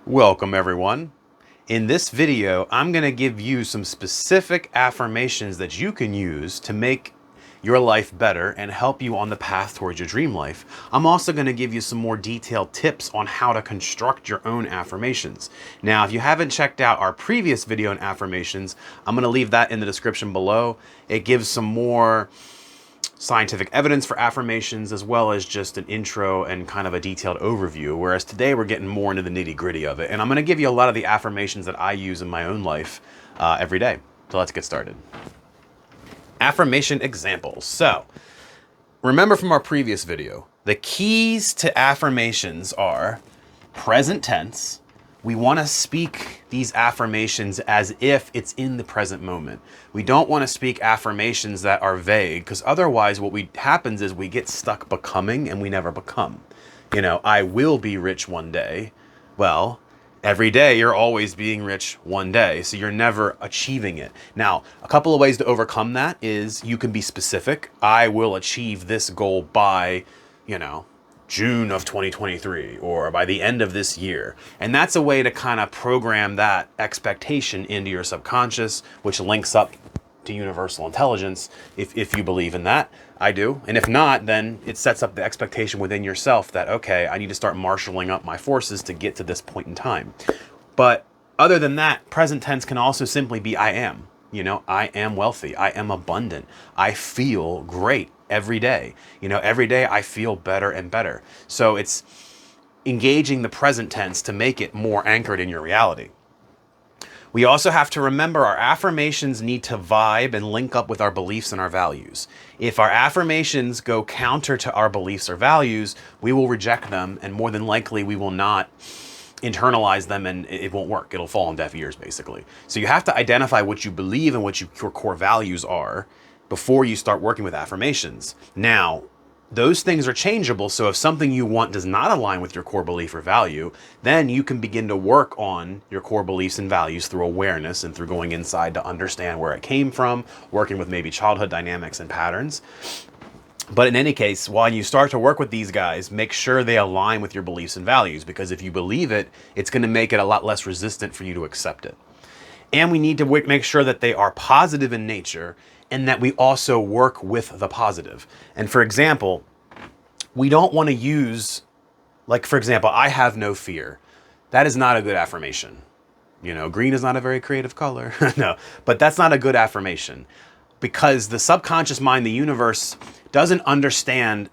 Welcome everyone. In this video, I'm going to give you some specific affirmations that you can use to make your life better and help you on the path towards your dream life. I'm also going to give you some more detailed tips on how to construct your own affirmations. Now, if you haven't checked out our previous video on affirmations, I'm going to leave that in the description below. It gives some more scientific evidence for affirmations, as well as just an intro and kind of a detailed overview, whereas today we're getting more into the nitty-gritty of it. And I'm going to give you a lot of the affirmations that I use in my own life every day. So let's get started. Affirmation examples. So remember from our previous video, the keys to affirmations are present tense. We want to speak these affirmations as if it's in the present moment. We don't want to speak affirmations that are vague, because otherwise what happens is we get stuck becoming and we never become. You know, I will be rich one day. Well, every day you're always being rich one day, so you're never achieving it. Now, a couple of ways to overcome that is you can be specific. I will achieve this goal by, June of 2023 or by the end of this year. And that's a way to kind of program that expectation into your subconscious, which links up to universal intelligence if you believe in that. I do. And if not, then it sets up the expectation within yourself that, okay, I need to start marshaling up my forces to get to this point in time. But other than that, present tense can also simply be I am. I am wealthy. I am abundant. I feel great every day. Every day I feel better and better. So it's engaging the present tense to make it more anchored in your reality. We also have to remember our affirmations need to vibe and link up with our beliefs and our values. If our affirmations go counter to our beliefs or values, we will reject them, and more than likely we will not internalize them, and it won't work. It'll fall on deaf ears, basically. So you have to identify what you believe and what your core values are before you start working with affirmations. Now, those things are changeable, so if something you want does not align with your core belief or value, then you can begin to work on your core beliefs and values through awareness and through going inside to understand where it came from, working with maybe childhood dynamics and patterns. But in any case, while you start to work with these guys, make sure they align with your beliefs and values, because if you believe it, it's going to make it a lot less resistant for you to accept it. And we need to make sure that they are positive in nature and that we also work with the positive. And for example, we don't want to use, for example, I have no fear. That is not a good affirmation. Green is not a very creative color. No, but that's not a good affirmation, because the subconscious mind, the universe, doesn't understand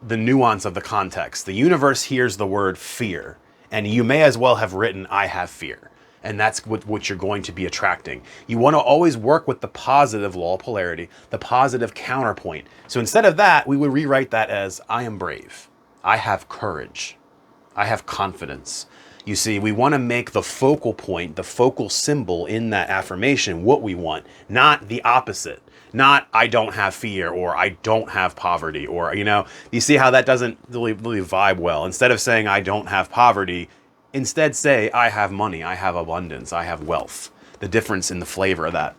the nuance of the context. The universe hears the word fear, and you may as well have written, I have fear. And that's what you're going to be attracting. You want to always work with the positive law of polarity, the positive counterpoint. So instead of that, we would rewrite that as, I am brave. I have courage. I have confidence. You see, we want to make the focal point, the focal symbol in that affirmation what we want, not the opposite. Not I don't have fear, or I don't have poverty, or, you see how that doesn't really vibe well. Instead of saying I don't have poverty, instead say I have money, I have abundance, I have wealth. The difference in the flavor of that.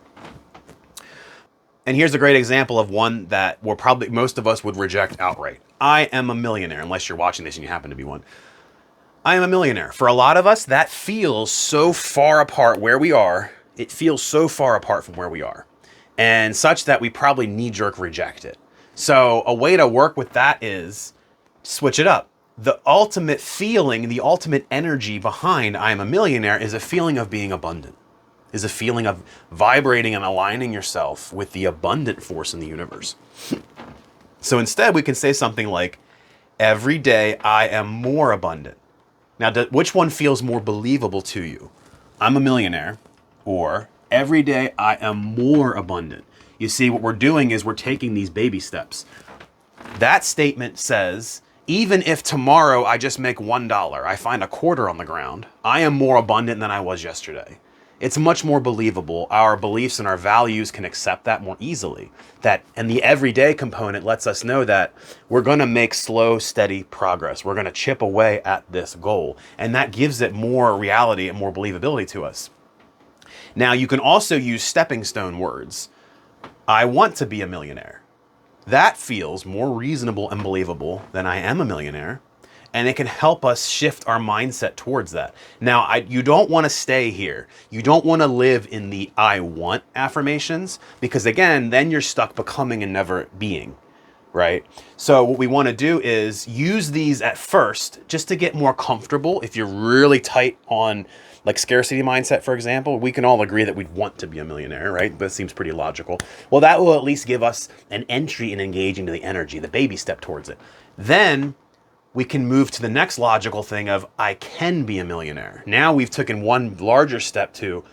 And here's a great example of one that most of us would reject outright. I am a millionaire, unless you're watching this and you happen to be one. I am a millionaire. For a lot of us, that feels so far apart where we are. It feels so far apart from where we are. And such that we probably knee-jerk reject it. So a way to work with that is switch it up. The ultimate feeling, the ultimate energy behind I am a millionaire is a feeling of being abundant, is a feeling of vibrating and aligning yourself with the abundant force in the universe. So instead, we can say something like, every day I am more abundant. Now, which one feels more believable to you? I'm a millionaire, or every day I am more abundant. You see, what we're doing is we're taking these baby steps. That statement says, even if tomorrow I just make $1, I find a quarter on the ground, I am more abundant than I was yesterday. It's much more believable. Our beliefs and our values can accept that more easily. And the everyday component lets us know that we're going to make slow, steady progress. We're going to chip away at this goal. And that gives it more reality and more believability to us. Now, you can also use stepping stone words. I want to be a millionaire. That feels more reasonable and believable than I am a millionaire. And it can help us shift our mindset towards that. Now, you don't want to stay here. You don't want to live in the I want affirmations, because again, then you're stuck becoming and never being, right? So what we want to do is use these at first just to get more comfortable. If you're really tight on like scarcity mindset, for example, we can all agree that we'd want to be a millionaire, right? That seems pretty logical. Well, that will at least give us an entry in engaging to the energy, the baby step towards it. Then we can move to the next logical thing of I can be a millionaire. Now we've taken one larger step to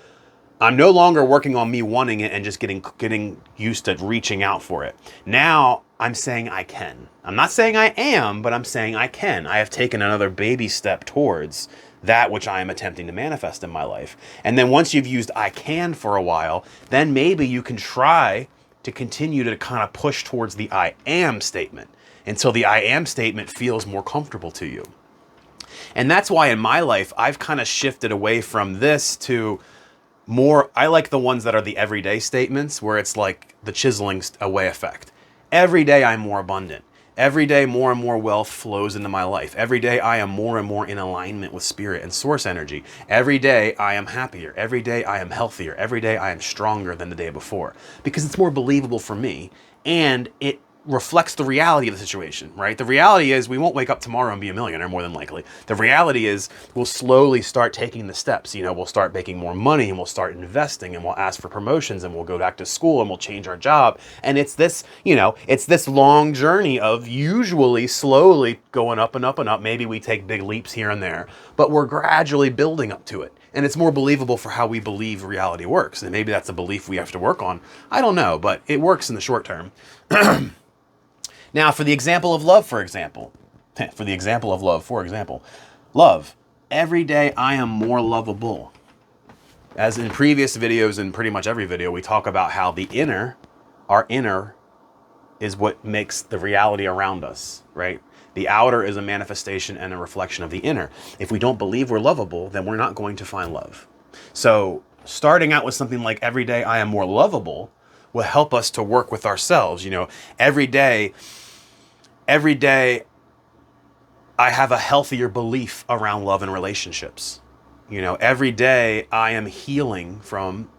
I'm no longer working on me wanting it and just getting used to reaching out for it. Now I'm saying I can. I'm not saying I am, but I'm saying I can. I have taken another baby step towards that which I am attempting to manifest in my life. And then once you've used I can for a while, then maybe you can try to continue to kind of push towards the I am statement until the I am statement feels more comfortable to you. And that's why in my life, I've kind of shifted away from this to more, I like the ones that are the everyday statements where it's like the chiseling away effect. Every day I'm more abundant. Every day more and more wealth flows into my life. Every day I am more and more in alignment with spirit and source energy. Every day I am happier. Every day I am healthier. Every day I am stronger than the day before, because it's more believable for me and it reflects the reality of the situation, right? The reality is we won't wake up tomorrow and be a millionaire, more than likely. The reality is we'll slowly start taking the steps. You know, we'll start making more money and we'll start investing and we'll ask for promotions and we'll go back to school and we'll change our job. And it's this, you know, it's this long journey of usually slowly going up and up and up. Maybe we take big leaps here and there, but we're gradually building up to it. And it's more believable for how we believe reality works. And maybe that's a belief we have to work on. I don't know, but it works in the short term. Now, for the example of love, for example, love, every day I am more lovable. As in previous videos, in pretty much every video, we talk about how the inner, our inner, is what makes the reality around us, right? The outer is a manifestation and a reflection of the inner. If we don't believe we're lovable, then we're not going to find love. So starting out with something like every day I am more lovable will help us to work with ourselves. You know, every day I have a healthier belief around love and relationships. You know, every day I am healing from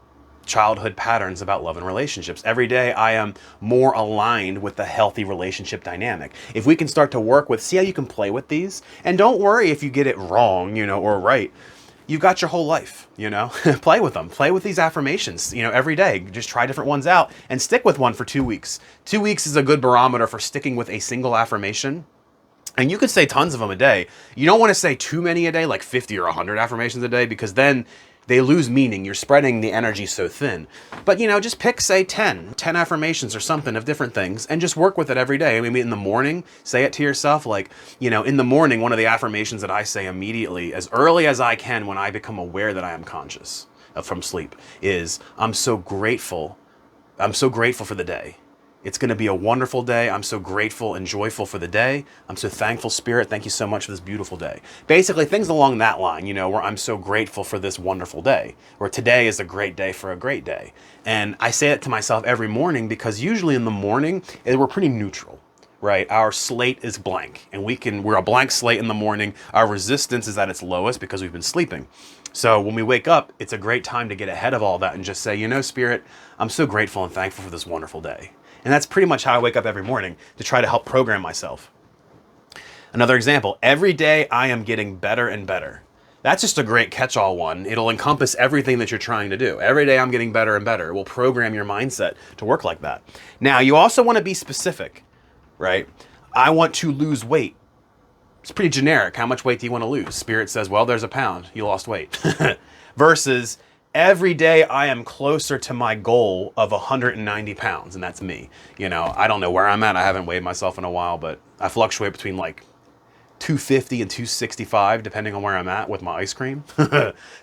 childhood patterns about love and relationships. Every day I am more aligned with the healthy relationship dynamic. If we can start to work with, see how you can play with these, and don't worry if you get it wrong, you know, or right. You've got your whole life, you know, play with them, play with these affirmations, you know, every day, just try different ones out and stick with one for 2 weeks. 2 weeks is a good barometer for sticking with a single affirmation. And you could say tons of them a day. You don't want to say too many a day, like 50 or 100 affirmations a day, because then they lose meaning. You're spreading the energy so thin. But, you know, just pick, say, 10 affirmations or something of different things and just work with it every day. Maybe in the morning, say it to yourself. Like, you know, in the morning, one of the affirmations that I say immediately, as early as I can when I become aware that I am conscious from sleep, is I'm so grateful. I'm so grateful for the day. It's going to be a wonderful day. I'm so grateful and joyful for the day. I'm so thankful, Spirit. Thank you so much for this beautiful day. Basically, things along that line, you know, where I'm so grateful for this wonderful day, or today is a great day for a great day. And I say it to myself every morning because usually in the morning, we're pretty neutral, right? Our slate is blank and we're a blank slate in the morning. Our resistance is at its lowest because we've been sleeping. So when we wake up, it's a great time to get ahead of all that and just say, you know, Spirit, I'm so grateful and thankful for this wonderful day. And that's pretty much how I wake up every morning to try to help program myself. Another example, every day I am getting better and better. That's just a great catch-all one. It'll encompass everything that you're trying to do. Every day I'm getting better and better. It will program your mindset to work like that. Now, you also want to be specific, right? I want to lose weight. It's pretty generic. How much weight do you want to lose? Spirit says, well, there's a pound. You lost weight. Versus every day I am closer to my goal of 190 pounds, and that's me. You know, I don't know where I'm at. I haven't weighed myself in a while, but I fluctuate between like 250 and 265, depending on where I'm at with my ice cream.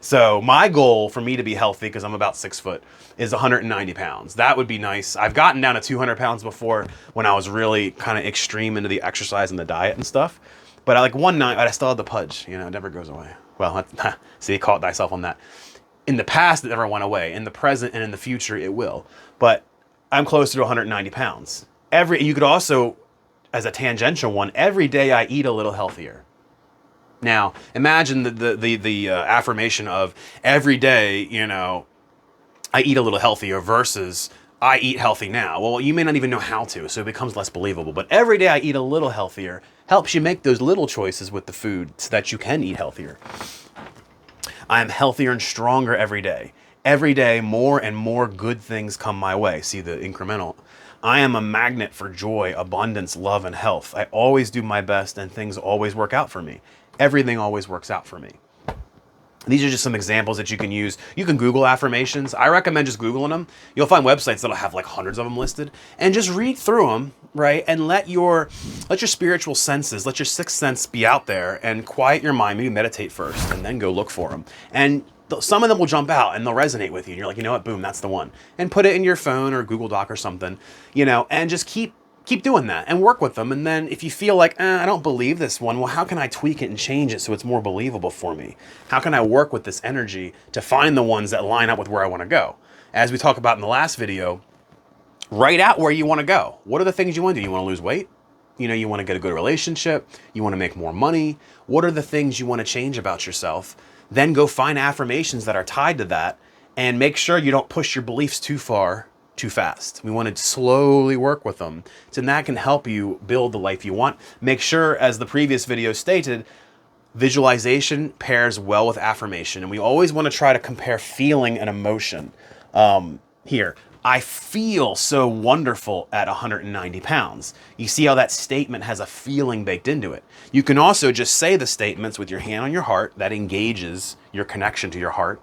So my goal for me to be healthy, because I'm about 6 foot, is 190 pounds. That would be nice. I've gotten down to 200 pounds before when I was really kind of extreme into the exercise and the diet and stuff. But like one night, I still had the pudge. You know, it never goes away. Well, see, caught thyself on that. In the past, it never went away. In the present and in the future, it will. But I'm closer to 190 pounds. You could also, as a tangential one, every day I eat a little healthier. Now, imagine the affirmation of every day, you know, I eat a little healthier versus I eat healthy now. Well, you may not even know how to, so it becomes less believable. But every day I eat a little healthier helps you make those little choices with the food so that you can eat healthier. I am healthier and stronger every day. Every day, more and more good things come my way. See the incremental. I am a magnet for joy, abundance, love, and health. I always do my best and things always work out for me. Everything always works out for me. These are just some examples that you can use. You can Google affirmations. I recommend just Googling them. You'll find websites that'll have like hundreds of them listed, and just read through them, right? And let your spiritual senses, let your sixth sense be out there and quiet your mind. Maybe meditate first and then go look for them. And some of them will jump out and they'll resonate with you. And you're like, you know what? Boom, that's the one. And put it in your phone or Google Doc or something, you know, and just keep doing that and work with them. And then if you feel like, I don't believe this one, well, how can I tweak it and change it so it's more believable for me? How can I work with this energy to find the ones that line up with where I want to go? As we talked about in the last video, write out where you want to go. What are the things you want to do? You want to lose weight? You know, you want to get a good relationship? You want to make more money? What are the things you want to change about yourself? Then go find affirmations that are tied to that and make sure you don't push your beliefs too far too fast. We want to slowly work with them. So that can help you build the life you want. Make sure, as the previous video stated, visualization pairs well with affirmation. And we always want to try to compare feeling and emotion. Here, I feel so wonderful at 190 pounds. You see how that statement has a feeling baked into it. You can also just say the statements with your hand on your heart. That engages your connection to your heart.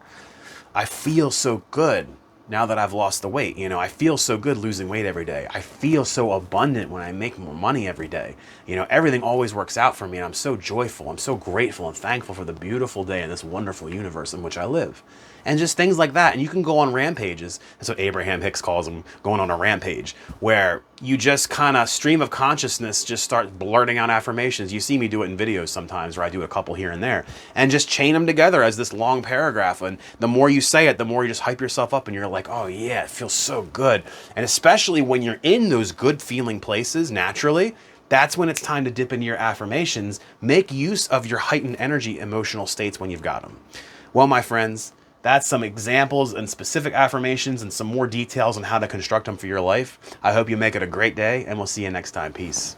I feel so good now that I've lost the weight. You know, I feel so good losing weight every day. I feel so abundant when I make more money every day. You know, everything always works out for me, and I'm so joyful. I'm so grateful and thankful for the beautiful day in this wonderful universe in which I live. And just things like that. And you can go on rampages. That's what Abraham Hicks calls them, going on a rampage, where you just kind of stream of consciousness just start blurting out affirmations. You see me do it in videos sometimes, where I do a couple here and there, and just chain them together as this long paragraph. And the more you say it, the more you just hype yourself up, and you're like, oh yeah, it feels so good. And especially when you're in those good feeling places naturally, that's when it's time to dip into your affirmations. Make use of your heightened energy emotional states when you've got them. Well, my friends, that's some examples and specific affirmations and some more details on how to construct them for your life. I hope you make it a great day, and we'll see you next time. Peace.